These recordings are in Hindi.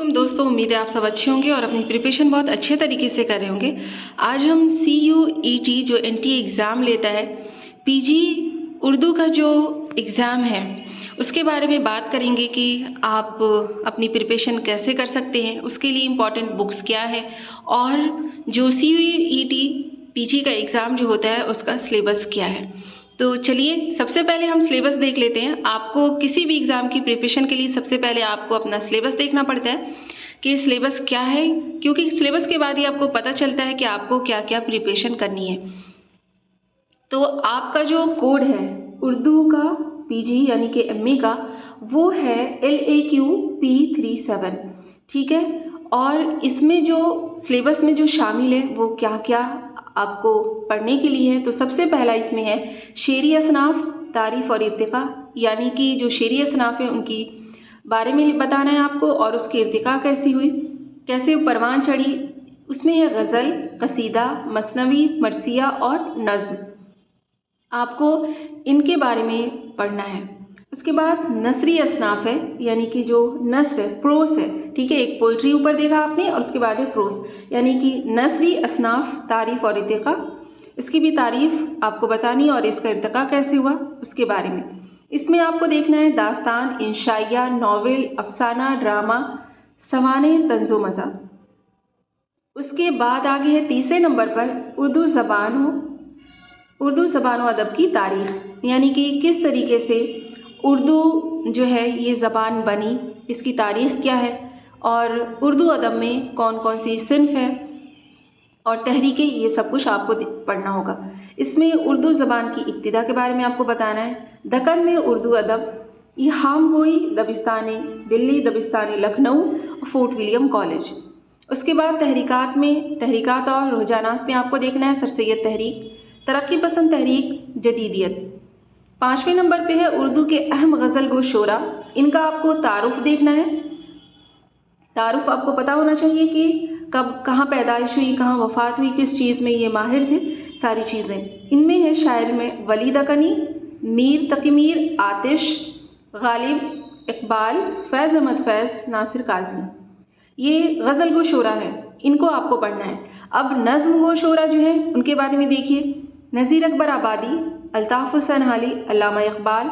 वालेकुम दोस्तों, उम्मीद है आप सब अच्छे होंगे और अपनी प्रिपरेशन बहुत अच्छे तरीके से कर रहे होंगे। आज हम CUET जो NTA एग्ज़ाम लेता है, PG उर्दू का जो एग्ज़ाम है उसके बारे में बात करेंगे कि आप अपनी प्रिपरेशन कैसे कर सकते हैं, उसके लिए इम्पॉर्टेंट बुक्स क्या है और जो CUET PG का एग्ज़ाम जो होता है उसका सिलेबस क्या है। तो चलिए सबसे पहले हम सिलेबस देख लेते हैं। आपको किसी भी एग्ज़ाम की प्रिपरेशन के लिए सबसे पहले आपको अपना सिलेबस देखना पड़ता है कि सिलेबस क्या है, क्योंकि सिलेबस के बाद ही आपको पता चलता है कि आपको क्या क्या प्रिपरेशन करनी है। तो आपका जो कोड है उर्दू का PG यानी कि MA का, वो है LAQ P37, ठीक है। और इसमें जो सिलेबस में जो शामिल है वो क्या क्या आपको पढ़ने के लिए है, तो सबसे पहला इसमें है शेरी असनाफ, तारीफ़ और इर्तिका, यानी कि जो शेरी असनाफ है उनकी बारे में बताना है आपको और उसकी इर्तिका कैसी हुई, कैसे परवान चढ़ी। उसमें है गज़ल, कसीदा, मसनवी, मरसिया और नज़्म। आपको इनके बारे में पढ़ना है। उसके बाद नसरी असनाफ है, यानी कि जो नस्र है, प्रोस है, ठीक है। एक पोइट्री ऊपर देखा आपने और उसके बाद है प्रोस, यानी कि नसरी असनाफ, तारीफ़ और इर्तिका, इसकी भी तारीफ़ आपको बतानी और इसका इर्तिका कैसे हुआ उसके बारे में। इसमें आपको देखना है दास्तान, इंशाइया, नावल, अफसाना, ड्रामा, सवाने, तंज़ो मज़ा। उसके बाद आगे है तीसरे नंबर पर उर्दू ज़बान व अदब की तारीख़, यानी कि किस तरीके से उर्दू जो है ये ज़बान बनी, इसकी तारीख़ क्या है और उर्दू अदब में कौन कौन सी सिन्फ़ है और तहरीकें, ये सब कुछ आपको पढ़ना होगा। इसमें उर्दू ज़बान की इब्तिदा के बारे में आपको बताना है। दक्कन में उर्दू अदब, इल्हाम गोई, दबिस्तानी दिल्ली, दबिस्तानी लखनऊ, फोर्ट विलियम कॉलेज। उसके बाद तहरीकात और रुझानात में आपको देखना है सर सैयद तहरीक, तरक्की पसंद तहरीक, जदीदियत। 5वें नंबर पे है उर्दू के अहम गज़ल गो शोरा, इनका आपको तारुफ देखना है। तारुफ आपको पता होना चाहिए कि कब कहाँ पैदाइश हुई, कहाँ वफ़ात हुई, किस चीज़ में ये माहिर थे, सारी चीज़ें। इनमें है शायर में वली दकनी, मीर तकी मीर, आतिश, गालिब, इकबाल, फैज़ अहमद फैज़, नासिर काज़मी। ये गज़ल गो शोरा है, इनको आपको पढ़ना है। अब नज़्म गो शोरा जो है उनके बारे में देखिए, नज़ीर अकबर आबादी, अल्ताफ़ हुसैन हाली, अल्लामा इकबाल,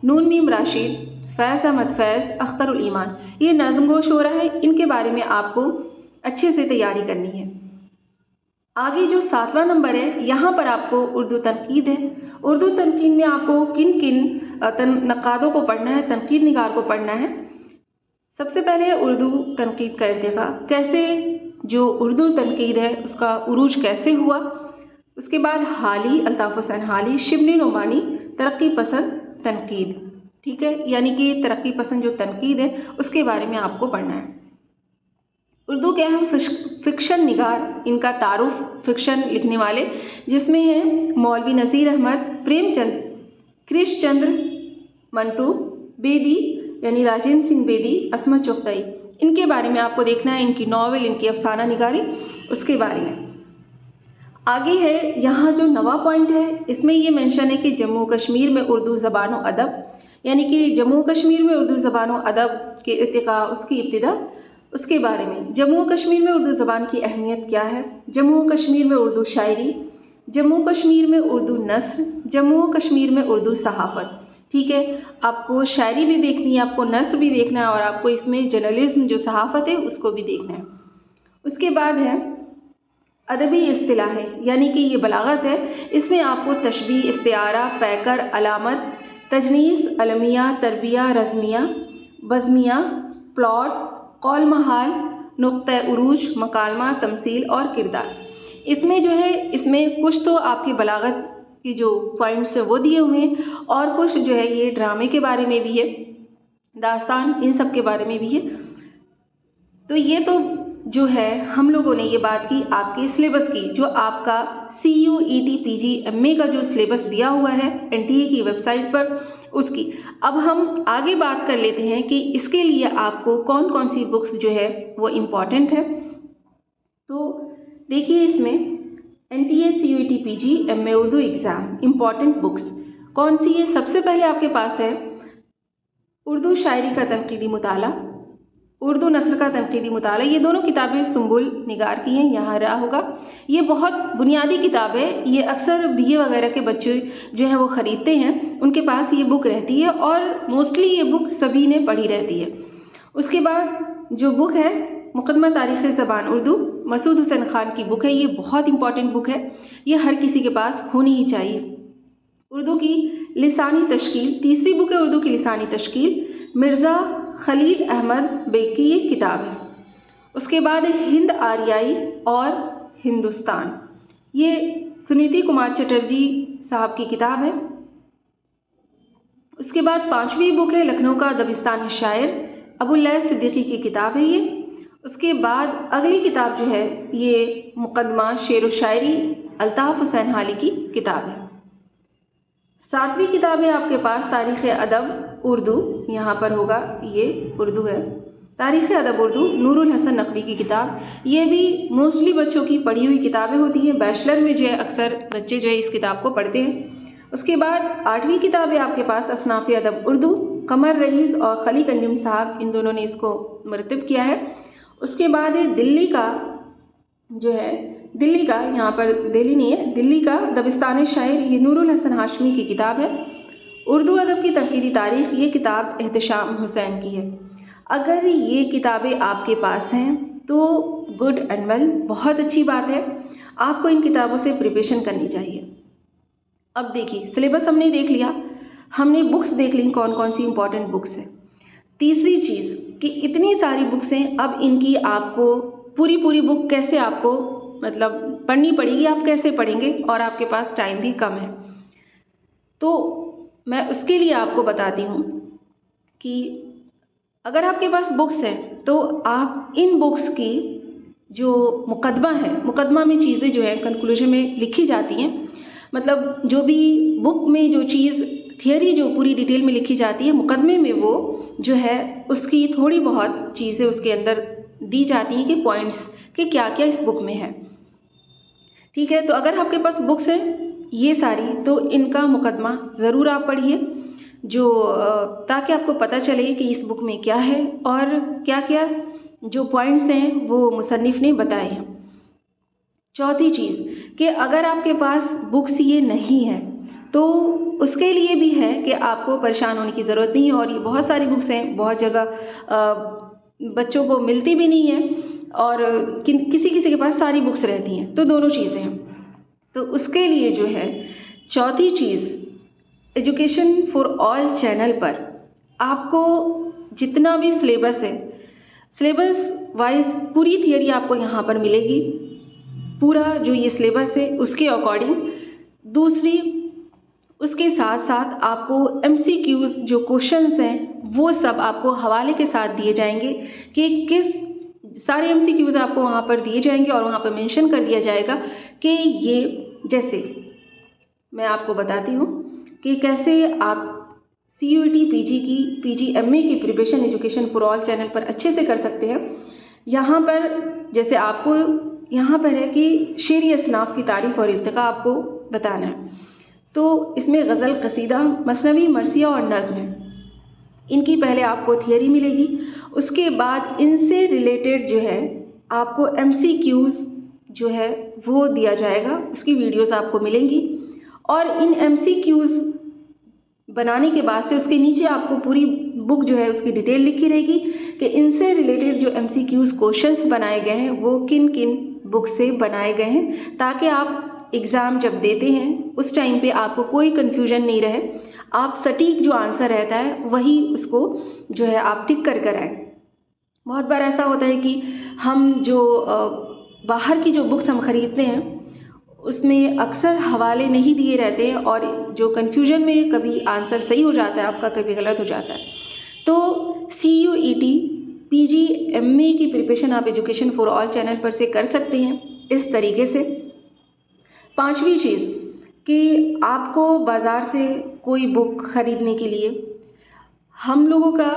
नून मीम राशिद, फैज़ अहमद फैज़, अख्तरुल ईमान। ये नज़्म गो शोरा है, इनके बारे में आपको अच्छे से तैयारी करनी है। आगे जो 7वां नंबर है, यहाँ पर आपको उर्दू तनकीद है। उर्दू तनकीद में आपको किन किन नक़ादों को पढ़ना है, तनकीद निगार को पढ़ना है। सबसे पहले उर्दू तनकीद का इर्तिका, कैसे जो उर्दू तनकीद है उसका उरूज कैसे हुआ। उसके बाद हाली, अल्ताफ़ हुसैन हाली, शिबली नोमानी, तरक्की पसंद तनकीद, ठीक है, यानी कि तरक्की पसंद जो तनकीद है उसके बारे में आपको पढ़ना है। उर्दू के अहम फ़िक्शन निगार, इनका तारुफ फ़िक्शन लिखने वाले, जिसमें है मौलवी नज़ीर अहमद, प्रेमचंद, कृष चंद्र मंटू, बेदी यानी राजेंद्र सिंह बेदी, असमत चुगताई, इनके बारे में आपको देखना है, इनकी नावल, इनकी अफसाना निगारी, उसके बारे में। आगे है यहाँ जो नवा पॉइंट है, इसमें ये मेंशन है कि जम्मू कश्मीर में उर्दू ज़बान व अदब, यानी कि जम्मू कश्मीर में उर्दू ज़बान व अदब के इर्तिका, उसकी इब्तिदा, उसके बारे में। जम्मू कश्मीर में उर्दू ज़बान की अहमियत क्या है, जम्मू कश्मीर में उर्दू शायरी, जम्मू कश्मीर में उर्दू नस्र, जम्मू कश्मीर में उर्दू सहाफ़त, ठीक है। आपको शायरी भी देखनी है, आपको नस्र भी देखना है और आपको इसमें जर्नलिज्म जो सहाफ़त है उसको भी देखना है। उसके बाद है अदबी इस्तिलाह है, यानी कि ये बलागत है, इसमें आपको तशबीह, इस्तिआरा, पैकर, अलामत, तजनीस, अलमिया, तरबिया, रज़मिया, बज़मिया, प्लॉट, कौल महाल, नुक्ता उरूज, मकालमा, तमसील और किरदार। इसमें जो है, इसमें कुछ तो आपकी बलागत की जो पॉइंट्स है वो दिए हुए हैं और कुछ जो है ये ड्रामे के बारे में भी है, दास्तान, इन सब के बारे में भी है। तो ये तो जो है हम लोगों ने ये बात की आपके सिलेबस की, जो आपका CUET PG MA का जो सिलेबस दिया हुआ है NTA की वेबसाइट पर, उसकी। अब हम आगे बात कर लेते हैं कि इसके लिए आपको कौन कौन सी बुक्स जो है वो इम्पॉर्टेंट है। तो देखिए इसमें NTA CUET PG MA Urdu exam important books कौन सी है। सबसे पहले आपके पास है उर्दू शायरी का तनकीदी मुताला, उर्दू नस्र का तनकीदी मुताला, ये दोनों किताबें सुंबुल निगार की हैं, यहाँ रहा होगा। ये बहुत बुनियादी किताब है, ये अक्सर बीए वगैरह के बच्चे जो हैं वो ख़रीदते हैं, उनके पास ये बुक रहती है और मोस्टली ये बुक सभी ने पढ़ी रहती है। उसके बाद जो बुक है मुक़दमा तारीख़ ज़बान उर्दू, मसूद हुसैन ख़ान की बुक है, ये बहुत इंपॉर्टेंट बुक है, ये हर किसी के पास होनी ही चाहिए। उर्दू की लिसानी तश्कील, तीसरी बुक है उर्दू की लिसानी तश्कील, मिर्ज़ा खलील अहमद बेग की ये किताब है। उसके बाद हिंद आर्याई और हिंदुस्तान, ये सुनीति कुमार चटर्जी साहब की किताब है। उसके बाद पांचवी बुक है लखनऊ का दबिस्तान शायर, अबुल लैथ सिद्दीकी की किताब है ये। उसके बाद अगली किताब जो है ये मुक़दमा शेर व शायरी, अल्ताफ़ हुसैन हाली की किताब है। सातवीं किताब है आपके पास तारीख़ अदब उर्दू, यहाँ पर होगा ये उर्दू है, तारीख़ अदब उर्दू, नूरुल हसन नकवी की किताब। ये भी मोस्टली बच्चों की पढ़ी हुई किताबें होती हैं, बैचलर में जो है अक्सर बच्चे जो है इस किताब को पढ़ते हैं। उसके बाद आठवीं किताब है आपके पास असनाफ़ अदब उर्दू, कमर रईस और खलीक अंजुम साहब, इन दोनों ने इसको मरतब किया है। उसके बाद दिल्ली का जो है, दिल्ली का, यहाँ पर दिल्ली नहीं है, दिल्ली का दबिस्तान शायर, ये नूरुल हसन हाशमी की किताब है। उर्दू अदब की तनकीदी तारीख़, ये किताब एहतशाम हुसैन की है। अगर ये किताबें आपके पास हैं तो गुड एंड वेल, बहुत अच्छी बात है, आपको इन किताबों से प्रिपरेशन करनी चाहिए। अब देखिए सिलेबस हमने देख लिया, हमने बुक्स देख ली कौन कौन सी इंपॉर्टेंट बुक्स हैं। तीसरी चीज़ कि इतनी सारी बुक्स हैं, अब इनकी आपको पूरी बुक कैसे आपको मतलब पढ़नी पड़ेगी, आप कैसे पढ़ेंगे, और आपके पास टाइम भी कम है। तो मैं उसके लिए आपको बताती हूँ कि अगर आपके पास बुक्स हैं तो आप इन बुक्स की जो मुकदमा है, मुकदमा में चीज़ें जो है कंक्लूजन में लिखी जाती हैं, मतलब जो भी बुक में जो चीज़ थियरी जो पूरी डिटेल में लिखी जाती है, मुकदमे में वो जो है उसकी थोड़ी बहुत चीज़ें उसके अंदर दी जाती हैं कि पॉइंट्स कि क्या क्या इस बुक में है। ठीक है, तो अगर आपके पास बुक्स हैं ये सारी, तो इनका मुकदमा ज़रूर आप पढ़िए, जो ताकि आपको पता चले कि इस बुक में क्या है और क्या क्या जो पॉइंट्स हैं वो मुसन्निफ़ ने बताए हैं। चौथी चीज़ कि अगर आपके पास बुक्स ये नहीं है तो उसके लिए भी है कि आपको परेशान होने की ज़रूरत नहीं है, और ये बहुत सारी बुक्स हैं, बहुत जगह बच्चों को मिलती भी नहीं है और किसी किसी के पास सारी बुक्स रहती हैं, तो दोनों चीज़ें हैं। तो उसके लिए जो है चौथी चीज़, एजुकेशन फॉर ऑल चैनल पर आपको जितना भी सिलेबस है, सिलेबस वाइज पूरी थियरी आपको यहाँ पर मिलेगी, पूरा जो ये सिलेबस है उसके अकॉर्डिंग। दूसरी, उसके साथ साथ आपको MCQs जो क्वेश्चंस हैं वो सब आपको हवाले के साथ दिए जाएंगे कि किस, सारे MCQs आपको वहाँ पर दिए जाएंगे और वहाँ पर मेंशन कर दिया जाएगा कि ये, जैसे मैं आपको बताती हूँ कि कैसे आप CUET PG MA की preparation education for all channel पर अच्छे से कर सकते हैं। यहाँ पर जैसे आपको यहाँ पर है कि शेरी असनाफ़ की तारीफ़ और इर्तिक़ा आपको बताना है, तो इसमें गज़ल, कसीदा, मसनवी, मरसिया और नज़्म है, इनकी पहले आपको थियरी मिलेगी। उसके बाद इनसे रिलेटेड जो है आपको MCQs जो है वो दिया जाएगा, उसकी वीडियोस आपको मिलेंगी, और इन MCQs बनाने के बाद से उसके नीचे आपको पूरी बुक जो है उसकी डिटेल लिखी रहेगी कि इनसे रिलेटेड जो MCQs क्वेश्चंस बनाए गए हैं वो किन किन बुक से बनाए गए हैं, ताकि आप एग्ज़ाम जब देते हैं उस टाइम पे आपको कोई कन्फ्यूजन नहीं रहे, आप सटीक जो आंसर रहता है वही उसको जो है आप टिक कर कर आए। बहुत बार ऐसा होता है कि हम जो बाहर की जो बुक्स हम ख़रीदते हैं उसमें अक्सर हवाले नहीं दिए रहते हैं, और जो कन्फ्यूजन में कभी आंसर सही हो जाता है आपका, कभी गलत हो जाता है। तो CUET PG MA की प्रिपरेशन आप एजुकेशन फॉर ऑल चैनल पर से कर सकते हैं इस तरीके से। पांचवी चीज़ कि आपको बाज़ार से कोई बुक ख़रीदने के लिए, हम लोगों का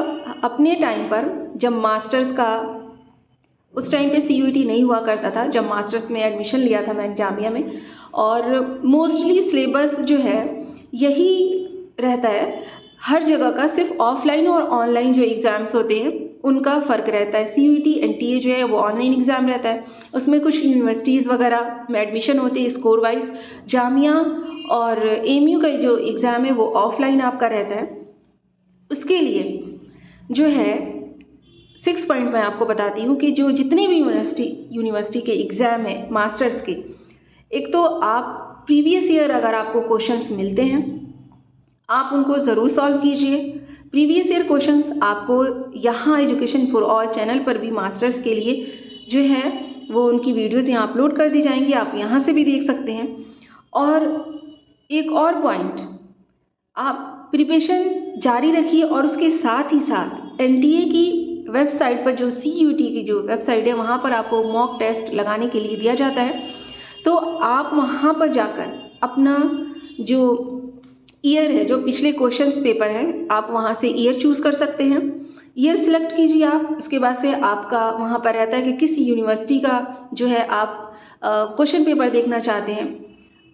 अपने टाइम पर जब मास्टर्स का, उस टाइम पे CUET नहीं हुआ करता था, जब मास्टर्स में एडमिशन लिया था मैंने जामिया में, और मोस्टली सिलेबस जो है यही रहता है हर जगह का, सिर्फ ऑफलाइन और ऑनलाइन जो एग्ज़ाम्स होते हैं उनका फ़र्क रहता है। CUET NTA जो है वो ऑनलाइन एग्ज़ाम रहता है, उसमें कुछ यूनिवर्सिटीज़ वगैरह में एडमिशन होते हैं स्कोर वाइज। जामिया और AMU का जो एग्ज़ाम है वो ऑफलाइन आपका रहता है। उसके लिए जो है 6 पॉइंट मैं आपको बताती हूँ कि जो जितने भी यूनिवर्सिटी के एग्ज़ाम है मास्टर्स के, एक तो आप प्रीवियस ईयर अगर आपको क्वेश्चंस मिलते हैं आप उनको ज़रूर सॉल्व कीजिए। प्रीवियस ईयर क्वेश्चंस आपको यहाँ एजुकेशन फॉर ऑल चैनल पर भी मास्टर्स के लिए जो है वो उनकी वीडियोस यहाँ अपलोड कर दी जाएंगी, आप यहाँ से भी देख सकते हैं। और एक और पॉइंट, आप प्रिपरेशन जारी रखिए और उसके साथ ही साथ NTA की वेबसाइट पर जो CUET की जो वेबसाइट है वहाँ पर आपको मॉक टेस्ट लगाने के लिए दिया जाता है, तो आप वहाँ पर जाकर अपना जो ईयर है, जो पिछले क्वेश्चंस पेपर हैं, आप वहाँ से ईयर चूज़ कर सकते हैं। ईयर सिलेक्ट कीजिए आप, उसके बाद से आपका वहाँ पर रहता है कि किस यूनिवर्सिटी का जो है आप क्वेश्चन पेपर देखना चाहते हैं,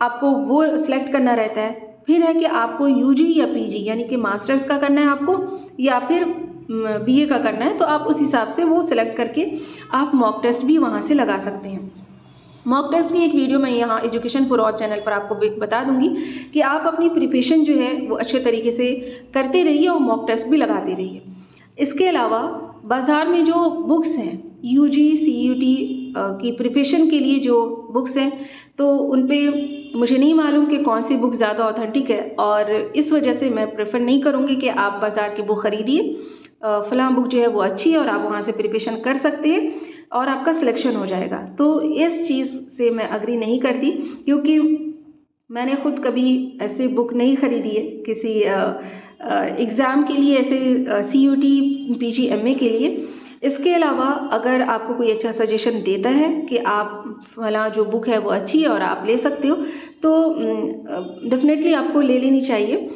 आपको वो सिलेक्ट करना रहता है। फिर है कि आपको UG या PG यानी कि मास्टर्स का करना है आपको या फिर BA का करना है, तो आप उस हिसाब से वो सिलेक्ट करके आप मॉक टेस्ट भी वहाँ से लगा सकते हैं। मॉक टेस्ट भी एक वीडियो मैं यहाँ एजुकेशन फॉर ऑल चैनल पर आपको बता दूंगी कि आप अपनी प्रिपरेशन जो है वो अच्छे तरीके से करते रहिए और मॉक टेस्ट भी लगाते रहिए। इसके अलावा बाज़ार में जो बुक्स हैं UG CUET की प्रिपरेशन के लिए जो बुक्स हैं, तो उन पे मुझे नहीं मालूम कि कौन सी बुक ज़्यादा ऑथेंटिक है, और इस वजह से मैं प्रेफर नहीं करूँगी कि आप बाज़ार की बुक ख़रीदिए। फ़लाँ बुक जो है वो अच्छी है और आप वहाँ से प्रिपरेशन कर सकते हैं और आपका सिलेक्शन हो जाएगा। तो इस चीज़ से मैं एग्री नहीं करती, क्योंकि मैंने ख़ुद कभी ऐसे बुक नहीं ख़रीदी है किसी एग्ज़ाम के लिए, ऐसे CUET PG MA के लिए। इसके अलावा अगर आपको कोई अच्छा सजेशन देता है कि आप फलां जो बुक है वो अच्छी है और आप ले सकते हो, तो डेफिनेटली आपको ले लेनी चाहिए।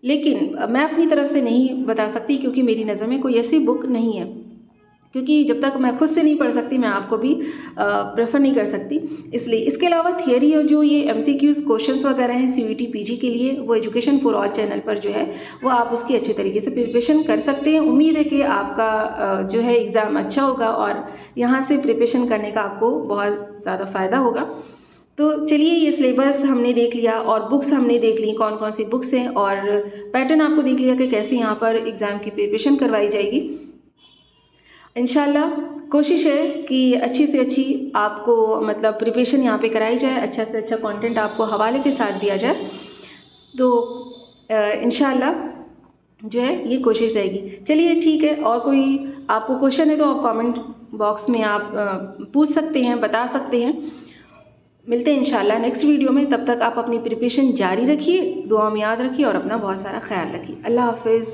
लेकिन मैं अपनी तरफ से नहीं बता सकती, क्योंकि मेरी नज़र में कोई ऐसी बुक नहीं है, क्योंकि जब तक मैं खुद से नहीं पढ़ सकती मैं आपको भी प्रेफर नहीं कर सकती, इसलिए। इसके अलावा थियरी और जो ये MCQs क्वेश्चंस वगैरह हैं CUET PG के लिए, वो एजुकेशन फॉर ऑल चैनल पर जो है वो आप उसकी अच्छे तरीके से प्रिपरेशन कर सकते हैं। उम्मीद है कि आपका जो है एग्ज़ाम अच्छा होगा और यहाँ से प्रिपरेशन करने का आपको बहुत ज़्यादा फ़ायदा होगा। तो चलिए, ये सिलेबस हमने देख लिया और बुक्स हमने देख ली कौन कौन सी बुक्स हैं, और पैटर्न आपको देख लिया कि कैसे यहाँ पर एग्ज़ाम की प्रिपरेशन करवाई जाएगी। इंशाल्लाह कोशिश है कि अच्छी से अच्छी आपको मतलब प्रिपरेशन यहाँ पे कराई जाए, अच्छा से अच्छा कंटेंट आपको हवाले के साथ दिया जाए। तो इंशाल्लाह जो है ये कोशिश रहेगी। चलिए ठीक है, और कोई आपको क्वेश्चन है तो आप कमेंट बॉक्स में आप पूछ सकते हैं, बता सकते हैं। मिलते हैं इंशाल्लाह नेक्स्ट वीडियो में। तब तक आप अपनी प्रिपरेशन जारी रखिए, दुआ में याद रखिए और अपना बहुत सारा ख्याल रखिए। अल्लाह हाफिज़।